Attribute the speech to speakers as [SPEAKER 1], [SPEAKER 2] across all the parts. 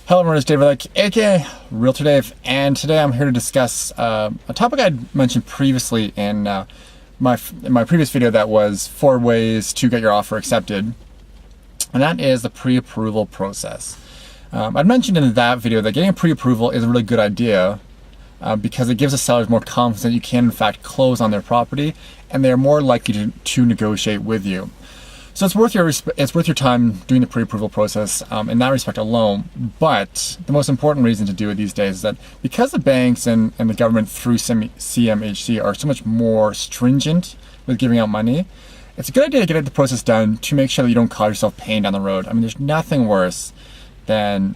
[SPEAKER 1] Hello everyone, it's David, aka Realtor Dave, and today I'm here to discuss a topic I'd mentioned previously in my previous video, that was 4 ways to get your offer accepted, and that is the pre-approval process. I'd mentioned in that video that getting a pre-approval is a really good idea because it gives the sellers more confidence that you can in fact close on their property, and they're more likely to negotiate with you. So it's worth your time doing the pre-approval process in that respect alone. But the most important reason to do it these days is that because the banks and the government through CMHC are so much more stringent with giving out money, it's a good idea to get the process done to make sure that you don't cause yourself pain down the road. I mean, there's nothing worse than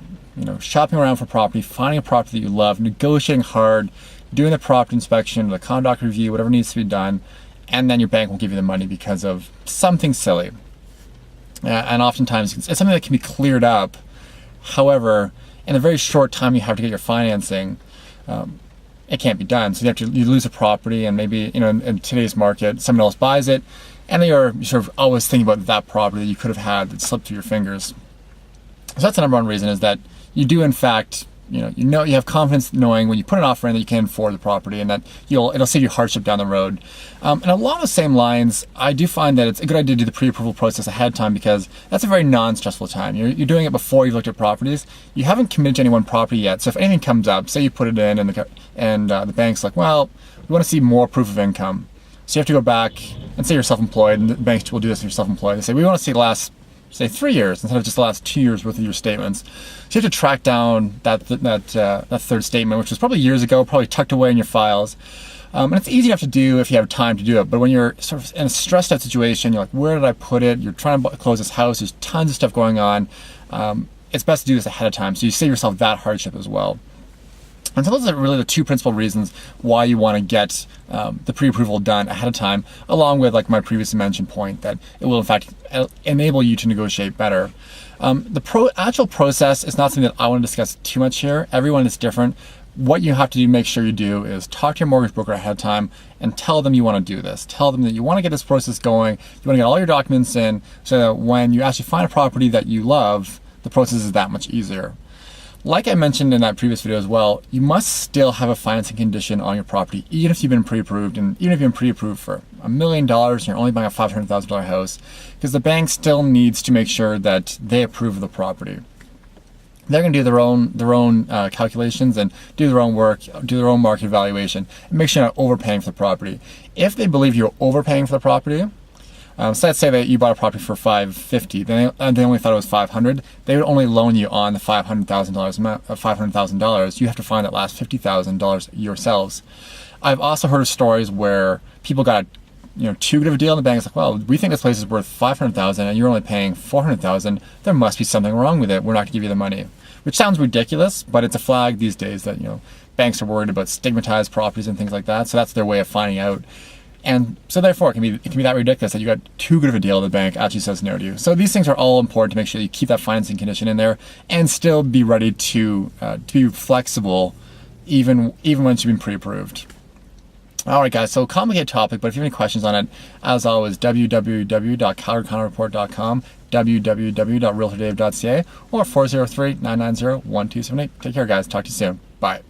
[SPEAKER 1] shopping around for property, finding a property that you love, negotiating hard, doing the property inspection, the conduct review, whatever needs to be done, and then your bank won't give you the money because of something silly. And oftentimes it's something that can be cleared up. However, in a very short time you have to get your financing, it can't be done. So you lose a property, and maybe in today's market someone else buys it, and you're sort of always thinking about that property that you could have had that slipped through your fingers. So that's the number one reason, is that you do in fact you have confidence knowing when you put an offer in that you can afford the property, and that it'll save you hardship down the road. And along the same lines, I do find that it's a good idea to do the pre-approval process ahead of time, because that's a very non-stressful time. You're doing it before you've looked at properties. You haven't committed to any one property yet, so if anything comes up, say you put it in and the bank's like, well, we want to see more proof of income. So you have to go back and say you're self-employed, and the banks will do this if you're self-employed. They say, we want to see the last, say, 3 years instead of just the last 2 years worth of your statements. So you have to track down that third statement, which was probably years ago, probably tucked away in your files. And it's easy enough to do if you have time to do it. But when you're sort of in a stressed out situation, you're like, where did I put it? You're trying to close this house. There's tons of stuff going on. It's best to do this ahead of time, so you save yourself that hardship as well. And so those are really the 2 principal reasons why you want to get the pre-approval done ahead of time, along with, like my previously mentioned point, that it will in fact enable you to negotiate better. The actual process is not something that I want to discuss too much here. Everyone is different. What you have to do, make sure you do, is talk to your mortgage broker ahead of time and tell them you want to do this. Tell them that you want to get this process going. You want to get all your documents in, so that when you actually find a property that you love, the process is that much easier. Like I mentioned in that previous video as well, you must still have a financing condition on your property, even if you've been pre-approved, and even if you've been pre-approved for $1 million and you're only buying a $500,000 house, because the bank still needs to make sure that they approve of the property. They're going to do their own calculations and do their own work, do their own market evaluation, and make sure you're not overpaying for the property. If they believe you're overpaying for the property, so let's say that you bought a property for $550,000, they only thought it was $500,000. They would only loan you on the $500,000. You have to find that last $50,000 yourselves. I've also heard of stories where people got too good of a deal, and the bank's like, well, we think this place is worth $500,000 and you're only paying $400,000. There must be something wrong with it. We're not going to give you the money. Which sounds ridiculous, but it's a flag these days that banks are worried about stigmatized properties and things like that. So that's their way of finding out. And so therefore, it can be that ridiculous that you got too good of a deal, the bank actually says no to you. So these things are all important to make sure that you keep that financing condition in there and still be ready to be flexible, even once you've been pre-approved. All right, guys, so complicated topic, but if you have any questions on it, as always, www.calgarycounterreport.com, www.realtordave.ca, or 403-990-1278. Take care, guys. Talk to you soon. Bye.